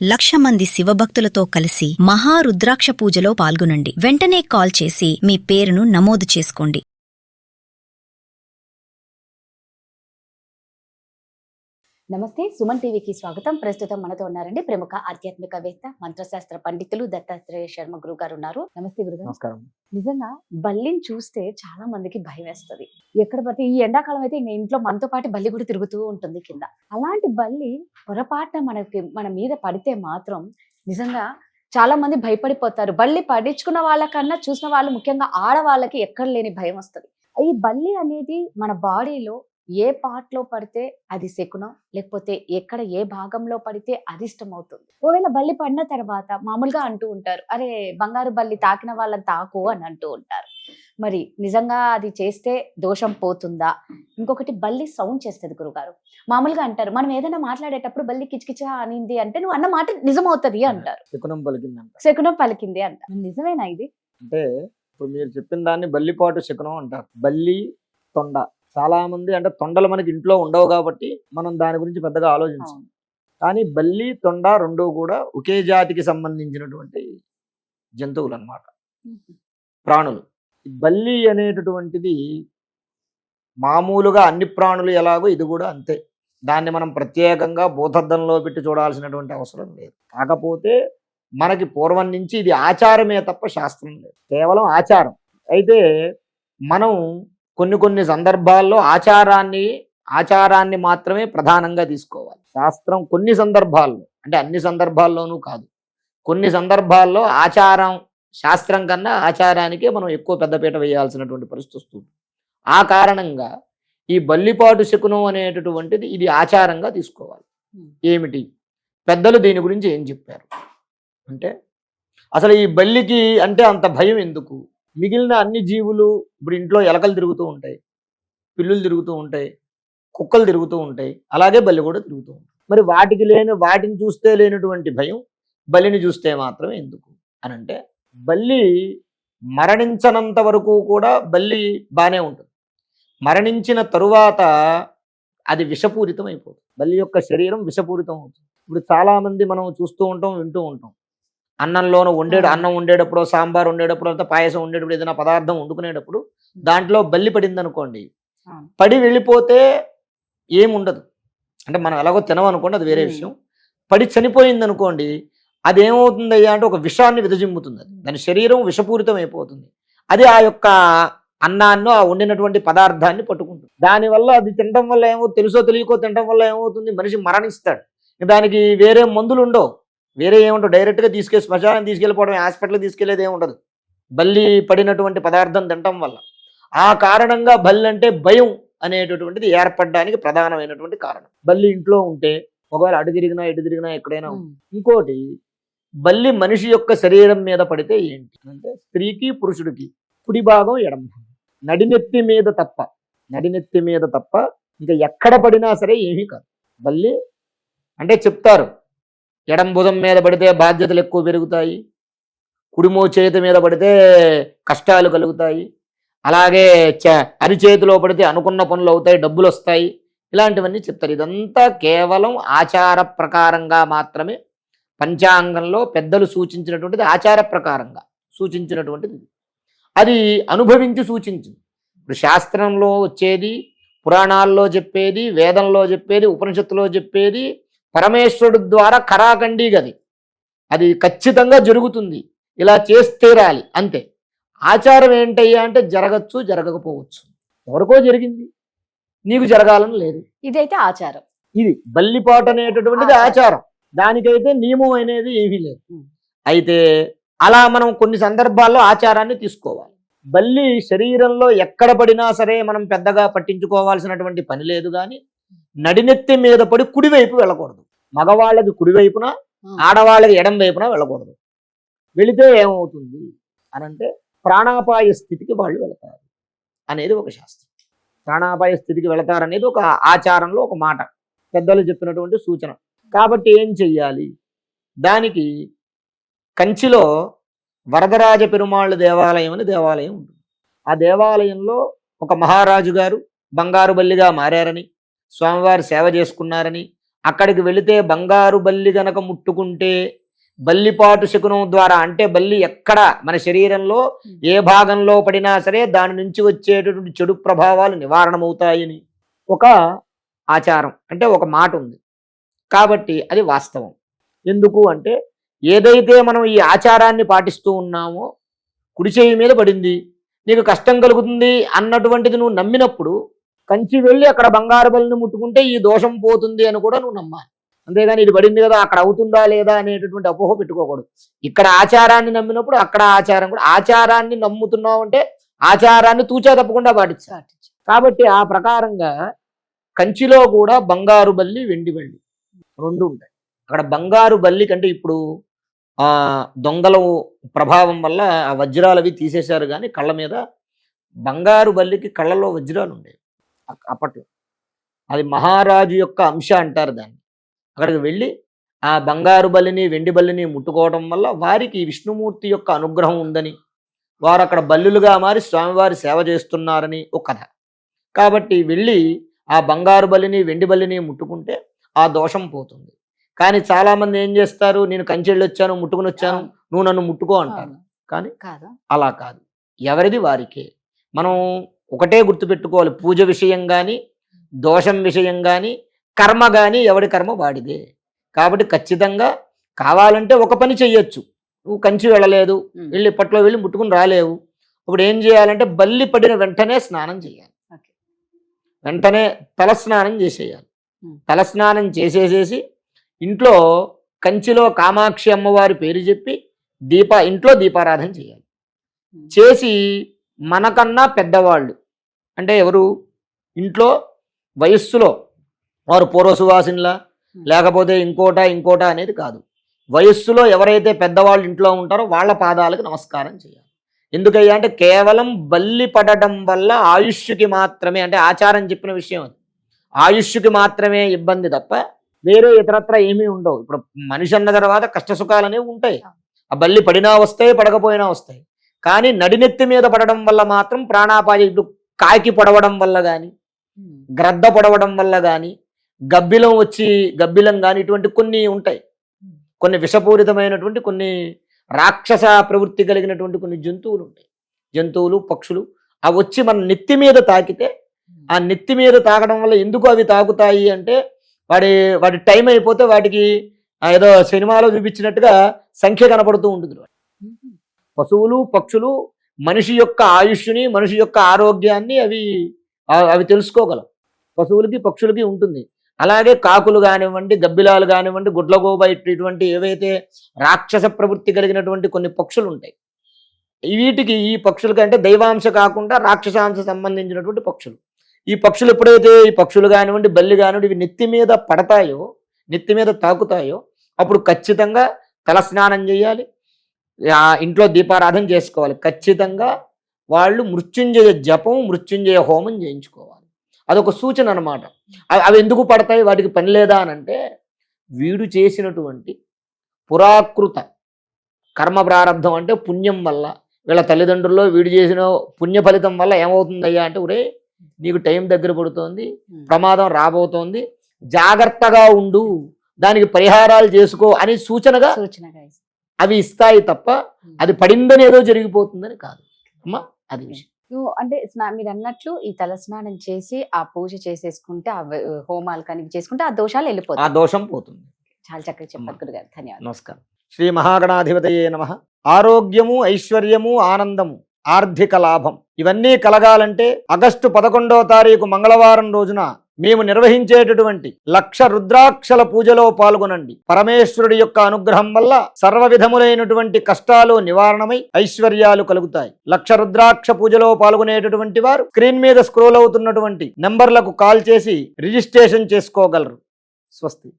1,00,000 మంది శివభక్తులతో కలిసి మహారుద్రాక్ష పూజలో పాల్గొనండి. వెంటనే కాల్ చేసి మీ పేరును నమోదు చేసుకోండి. నమస్తే, సుమన్ టీవీకి స్వాగతం. ప్రస్తుతం మనతో ఉన్నారండి ప్రముఖ ఆధ్యాత్మికవేత్త, మంత్రశాస్త్ర పండితులు దత్తాత్రేయ శర్మ గురువు గారు ఉన్నారు. నమస్తే గురుగారు. నమస్కారం. నిజంగా బల్లిని చూస్తే చాలా మందికి భయం వేస్తుంది. ఎక్కడ పడితే ఈ ఎండాకాలం అయితే ఇంట్లో మనతో పాటు బల్లి కూడా తిరుగుతూ ఉంటుంది కింద. అలాంటి బల్లి పొరపాటున మన మీద పడితే మాత్రం నిజంగా చాలా మంది భయపడిపోతారు. బల్లి పడించుకున్న వాళ్ళకన్నా చూసిన వాళ్ళు, ముఖ్యంగా ఆడవాళ్ళకి ఎక్కడ లేని భయం వస్తుంది. ఈ బల్లి అనేది మన బాడీలో ఏ పార్ట్ లో పడితే అది శకునం, లేకపోతే ఎక్కడ ఏ భాగంలో పడితే అరిష్టం అవుతుంది. ఒకవేళ బల్లి పడిన తర్వాత మామూలుగా అంటూ ఉంటారు, అరే బంగారు బల్లి తాకిన వాళ్ళని తాకు అని అంటూ ఉంటారు. మరి నిజంగా అది చేస్తే దోషం పోతుందా? ఇంకొకటి, బల్లి సౌండ్ చేస్తుంది గురుగారు. మామూలుగా అంటారు, మనం ఏదైనా మాట్లాడేటప్పుడు బల్లి కిచకిచా అనింది అంటే నువ్వు అన్న మాట నిజమవుతుంది అంటారు. శకునం పలికింది అంటారు. నిజమేనా ఇది? అంటే ఇప్పుడు మీరు చెప్పిన దాన్ని బల్లిపాటు శకునం అంటారు. బల్లి, తొండ. చాలా మంది అంటే తొండలు మనకి ఇంట్లో ఉండవు కాబట్టి మనం దాని గురించి పెద్దగా ఆలోచించాం. కానీ బల్లి, తొండ రెండూ కూడా ఒకే జాతికి సంబంధించినటువంటి జంతువులు అన్నమాట, ప్రాణులు. బల్లి అనేటటువంటిది మామూలుగా అన్ని ప్రాణులు ఎలాగో ఇది కూడా అంతే. దాన్ని మనం ప్రత్యేకంగా భూతద్దంలో పెట్టి చూడాల్సినటువంటి అవసరం లేదు. కాకపోతే మనకి పూర్వం నుంచి ఇది ఆచారమే తప్ప శాస్త్రం లేదు, కేవలం ఆచారం. అయితే మనం కొన్ని సందర్భాల్లో ఆచారాన్ని మాత్రమే ప్రధానంగా తీసుకోవాలి. శాస్త్రం కొన్ని సందర్భాల్లో, అంటే అన్ని సందర్భాల్లోనూ కాదు, కొన్ని సందర్భాల్లో శాస్త్రం కన్నా ఆచారానికే మనం ఎక్కువ పెద్దపీట వేయాల్సినటువంటి పరిస్థితి వస్తుంది. ఆ కారణంగా ఈ బల్లిపాటు శకునం అనేటటువంటిది ఇది ఆచారంగా తీసుకోవాలి. ఏమిటి పెద్దలు దీని గురించి ఏం చెప్పారు అంటే, అసలు ఈ బల్లికి అంటే అంత భయం ఎందుకు? మిగిలిన అన్ని జీవులు, ఇప్పుడు ఇంట్లో ఎలకలు తిరుగుతూ ఉంటాయి, పిల్లులు తిరుగుతూ ఉంటాయి, కుక్కలు తిరుగుతూ ఉంటాయి, అలాగే బల్లి కూడా తిరుగుతూ ఉంటాయి. మరి వాటిని చూస్తే లేనటువంటి భయం బల్లిని చూస్తే మాత్రం ఎందుకు అని అంటే, బల్లి మరణించనంత వరకు కూడా బల్లి బాగానే ఉంటుంది. మరణించిన తరువాత అది విషపూరితం అయిపోతుంది. బల్లి యొక్క శరీరం విషపూరితం అవుతుంది. ఇప్పుడు చాలామంది మనం చూస్తూ ఉంటాం, వింటూ ఉంటాం. అన్నం వండేటప్పుడు, సాంబార్ వండేటప్పుడు, అంతా పాయసం వండేటప్పుడు, ఏదైనా పదార్థం వండుకునేటప్పుడు దాంట్లో బల్లి పడింది అనుకోండి, పడి వెళ్ళిపోతే ఏముండదు. అంటే మనం ఎలాగో తినమనుకోండి, అది వేరే విషయం. పడి చనిపోయింది అనుకోండి, అదేమవుతుందయ్యా అంటే ఒక విషాన్ని విదజిమ్ముతుంది. దాని శరీరం విషపూరితం అయిపోతుంది. అది ఆ యొక్క అన్నాన్ని, ఆ వండినటువంటి పదార్థాన్ని పట్టుకుంటుంది. దానివల్ల అది తినడం వల్ల తెలుసో తెలియకో తినడం వల్ల ఏమవుతుంది, మనిషి మరణిస్తాడు. దానికి వేరే మందులు ఉండవు, వేరే ఏముండవు. డైరెక్ట్గా శ్మశానం తీసుకెళ్ళిపోవడం, హాస్పిటల్కి తీసుకెళ్లేది ఏముండదు బల్లి పడినటువంటి పదార్థం తినటం వల్ల. ఆ కారణంగా బల్లి అంటే భయం అనేటటువంటిది ఏర్పడడానికి ప్రధానమైనటువంటి కారణం. బల్లి ఇంట్లో ఉంటే ఒకవేళ అటు తిరిగినా ఇటు తిరిగినా ఎక్కడైనా ఉంటుంది. ఇంకోటి, బల్లి మనిషి యొక్క శరీరం మీద పడితే ఏంటి అంటే, స్త్రీకి పురుషుడికి కుడి భాగం ఎడమ భాగం, నడినెత్తి మీద తప్ప ఇంకా ఎక్కడ పడినా సరే ఏమీ కాదు. బల్లి అంటే చెప్తారు, ఎడం భుజం మీద పడితే బాధ్యతలు ఎక్కువ పెరుగుతాయి, కుడిమో చేతి మీద పడితే కష్టాలు కలుగుతాయి, అలాగే అరిచేతిలో పడితే అనుకున్న పనులు అవుతాయి, డబ్బులు వస్తాయి, ఇలాంటివన్నీ చెప్తారు. ఇదంతా కేవలం ఆచార ప్రకారంగా మాత్రమే, పంచాంగంలో పెద్దలు సూచించినటువంటిది ఆచార ప్రకారంగా సూచించినటువంటిది. అది అనుభవించి సూచించింది. ఇప్పుడు శాస్త్రంలో వచ్చేది, పురాణాల్లో చెప్పేది, వేదంలో చెప్పేది, ఉపనిషత్తులో చెప్పేది పరమేశ్వరుడు ద్వారా ఖరాఖండి గది. అది ఖచ్చితంగా జరుగుతుంది, ఇలా చేస్తేరాలి అంతే. ఆచారం ఏంటయ్యా అంటే, జరగచ్చు జరగకపోవచ్చు, ఎవరికో జరిగింది, నీకు జరగాలని లేదు. ఇదైతే ఆచారం. ఇది బల్లిపాటు అనేటటువంటిది ఆచారం. దానికైతే నియమం అనేది ఏమీ లేదు. అయితే అలా మనం కొన్ని సందర్భాల్లో ఆచారాన్ని తీసుకోవాలి. బల్లి శరీరంలో ఎక్కడ పడినా సరే మనం పెద్దగా పట్టించుకోవాల్సినటువంటి పని లేదు. కానీ నడినెత్తి మీద పడి కుడివైపు వెళ్ళకూడదు. మగవాళ్ళకి కుడివైపున, ఆడవాళ్ళకి ఎడం వైపున వెళ్ళకూడదు. వెళితే ఏమవుతుంది అనంటే, ప్రాణాపాయ స్థితికి వాళ్ళు వెళతారు అనేది ఒక శాస్త్రం. ప్రాణాపాయ స్థితికి వెళతారనేది ఒక ఆచారంలో ఒక మాట, పెద్దలు చెప్పినటువంటి సూచన. కాబట్టి ఏం చెయ్యాలి? దానికి కంచిలో వరదరాజ పెరుమాళ్ళ దేవాలయం అని దేవాలయం ఉంటుంది. ఆ దేవాలయంలో ఒక మహారాజు గారు బంగారు బల్లిగా మారారని, స్వామివారి సేవ చేసుకున్నారని, అక్కడికి వెళితే బంగారు బల్లి గనక ముట్టుకుంటే బల్లిపాటు శకునం ద్వారా, అంటే బల్లి ఎక్కడ మన శరీరంలో ఏ భాగంలో పడినా సరే దాని నుంచి వచ్చేటటువంటి చెడు ప్రభావాలు నివారణమవుతాయని ఒక ఆచారం, అంటే ఒక మాట ఉంది. కాబట్టి అది వాస్తవం. ఎందుకు అంటే ఏదైతే మనం ఈ ఆచారాన్ని పాటిస్తూ ఉన్నామో, కుడి చేయి మీద పడింది, నీకు కష్టం కలుగుతుంది అన్నటువంటిది నువ్వు నమ్మినప్పుడు కంచి వెళ్ళి అక్కడ బంగారు బలిని ముట్టుకుంటే ఈ దోషం పోతుంది అని కూడా నువ్వు నమ్మాలి. అంతేగాని ఇది పడింది కదా అక్కడ అవుతుందా లేదా అనేటటువంటి అపోహ పెట్టుకోకూడదు. ఇక్కడ ఆచారాన్ని నమ్మినప్పుడు అక్కడ ఆచారం కూడా, ఆచారాన్ని నమ్ముతున్నావు అంటే ఆచారాన్ని తూచా తప్పకుండా పాటించాలి. కాబట్టి ఆ ప్రకారంగా కంచిలో కూడా బంగారు బల్లి వెండి బల్లి రెండు ఉంటాయి. అక్కడ బంగారు బల్లి కంటే ఇప్పుడు దొంగల ప్రభావం వల్ల ఆ వజ్రాలు అవి తీసేశారు, కానీ కళ్ళ మీద బంగారు బల్లికి కళ్ళలో వజ్రాలు ఉండేవి అప్పట్లో. అది మహారాజు యొక్క అంశ అంటారు దాన్ని. అక్కడికి వెళ్ళి ఆ బంగారు బల్లిని వెండి బల్లిని ముట్టుకోవడం వల్ల వారికి విష్ణుమూర్తి యొక్క అనుగ్రహం ఉందని, వారు అక్కడ బల్లులుగా మారి స్వామివారి సేవ చేస్తున్నారని ఒక కథ. కాబట్టి వెళ్ళి ఆ బంగారు బల్లిని వెండి బల్లిని ముట్టుకుంటే ఆ దోషం పోతుంది. కానీ చాలా మంది ఏం చేస్తారు, నేను కంచెళ్ళు వచ్చాను ముట్టుకుని వచ్చాను నువ్వు నన్ను ముట్టుకో అంటారు. కానీ అలా కాదు, ఎవరిది వారికే. మనం ఒకటే గుర్తుపెట్టుకోవాలి, పూజ విషయం కానీ దోషం విషయం కానీ కర్మ కానీ ఎవడి కర్మ వాడిదే. కాబట్టి ఖచ్చితంగా కావాలంటే ఒక పని చెయ్యొచ్చు, నువ్వు కంచి వెళ్ళలేదు, వెళ్ళి ఇప్పట్లో వెళ్ళి ముట్టుకుని రాలేవు, ఇప్పుడు ఏం చేయాలంటే బల్లి పడిన వెంటనే స్నానం చేయాలి, వెంటనే తలస్నానం చేసేయాలి. తలస్నానం చేసేసేసి ఇంట్లో కంచిలో కామాక్షి అమ్మవారి పేరు చెప్పి ఇంట్లో దీపారాధన చేయాలి. చేసి మనకన్నా పెద్దవాళ్ళు, అంటే ఎవరు ఇంట్లో వయస్సులో వారు పూర్వసువాసినిలా లేకపోతే ఇంకోట అనేది కాదు, వయస్సులో ఎవరైతే పెద్దవాళ్ళు ఇంట్లో ఉంటారో వాళ్ళ పాదాలకు నమస్కారం చేయాలి. ఎందుకయ్యా అంటే కేవలం బల్లి పడడం వల్ల ఆయుష్కి మాత్రమే, అంటే ఆచారం చెప్పిన విషయం అది, ఆయుష్కి మాత్రమే ఇబ్బంది తప్ప వేరే ఇతరత్ర ఏమీ ఉండవు. ఇప్పుడు మనిషి అన్న తర్వాత కష్ట సుఖాలు అనేవి ఉంటాయి, ఆ బల్లి పడినా వస్తాయి పడకపోయినా వస్తాయి. కానీ నడినెత్తి మీద పడడం వల్ల మాత్రం ప్రాణాపాయ, ఇప్పుడు కాకి పొడవడం వల్ల కానీ గ్రద్ద పొడవడం వల్ల కానీ గబ్బిలం కానీ ఇటువంటి కొన్ని ఉంటాయి, కొన్ని విషపూరితమైనటువంటి కొన్ని రాక్షస ప్రవృత్తి కలిగినటువంటి కొన్ని జంతువులు ఉంటాయి, జంతువులు పక్షులు అవి వచ్చి మన నెత్తి మీద తాకితే, ఆ నెత్తి మీద తాకడం వల్ల ఎందుకు అవి తాకుతాయి అంటే వాడి టైం అయిపోతే వాటికి ఏదో సినిమాలో చూపించినట్టుగా సంఖ్య కనపడుతూ ఉంటుంది. పశువులు పక్షులు మనిషి యొక్క ఆయుష్ని మనిషి యొక్క ఆరోగ్యాన్ని అవి తెలుసుకోగలవు, పశువులకి పక్షులకి ఉంటుంది. అలాగే కాకులు కానివ్వండి, గబ్బిలాలు కానివ్వండి, గుడ్లగోబ ఇటువంటి ఏవైతే రాక్షస ప్రవృత్తి కలిగినటువంటి కొన్ని పక్షులు ఉంటాయి, వీటికి ఈ పక్షుల కంటే దైవాంశ కాకుండా రాక్షసాంశ సంబంధించినటువంటి పక్షులు, ఈ పక్షులు ఎప్పుడైతే ఈ పక్షులు కానివ్వండి బల్లి కానివ్వండి ఇవి నెత్తి మీద పడతాయో, నెత్తి మీద తాకుతాయో అప్పుడు ఖచ్చితంగా తలస్నానం చేయాలి, ఇంట్లో దీపారాధన చేసుకోవాలి. ఖచ్చితంగా వాళ్ళు మృత్యుంజయ జపం మృత్యుంజయ హోమం చేయించుకోవాలి. అదొక సూచన అనమాట. అవి ఎందుకు పడతాయి, వాటికి పని లేదా అని అంటే వీడు చేసినటువంటి పురాకృత కర్మ ప్రారంధం, అంటే పుణ్యం వల్ల వీళ్ళ తల్లిదండ్రుల్లో వీడు చేసిన పుణ్య ఫలితం వల్ల ఏమవుతుందయ్యా అంటే, ఒరే నీకు టైం దగ్గర పడుతోంది, ప్రమాదం రాబోతోంది, జాగ్రత్తగా ఉండు, దానికి పరిహారాలు చేసుకో అని సూచనగా అవి ఇస్తాయి తప్ప అది పడిందని ఏదో జరిగిపోతుందని కాదు అమ్మా. అది విషయం. అంటే మీరు అన్నట్లు ఈ తలస్నానం చేసి ఆ పూజ చేసేసుకుంటే, ఆ హోమాలు కనివి చేసుకుంటే ఆ దోషాలు వెళ్ళిపోతాయి, ఆ దోషం పోతుంది. చాలా చక్కగా చెప్పారు గురుగారు, ధన్యవాదాలు. నమస్కారం. శ్రీ మహాగణాధిపతయే నమః. ఆరోగ్యము, ఐశ్వర్యము, ఆనందము, ఆర్థిక లాభం ఇవన్నీ కలగాలంటే ఆగస్టు 11వ తారీఖు మంగళవారం రోజున మేము నిర్వహించేటటువంటి 1,00,000 రుద్రాక్షల పూజలో పాల్గొనండి. పరమేశ్వరుడి యొక్క అనుగ్రహం వల్ల సర్వ విధములైనటువంటి కష్టాలు నివారణమై ఐశ్వర్యాలు కలుగుతాయి. 1,00,000 రుద్రాక్ష పూజలో పాల్గొనేటటువంటి వారు స్క్రీన్ మీద స్క్రోల్ అవుతున్నటువంటి నంబర్లకు కాల్ చేసి రిజిస్ట్రేషన్ చేసుకోగలరు. స్వస్తి.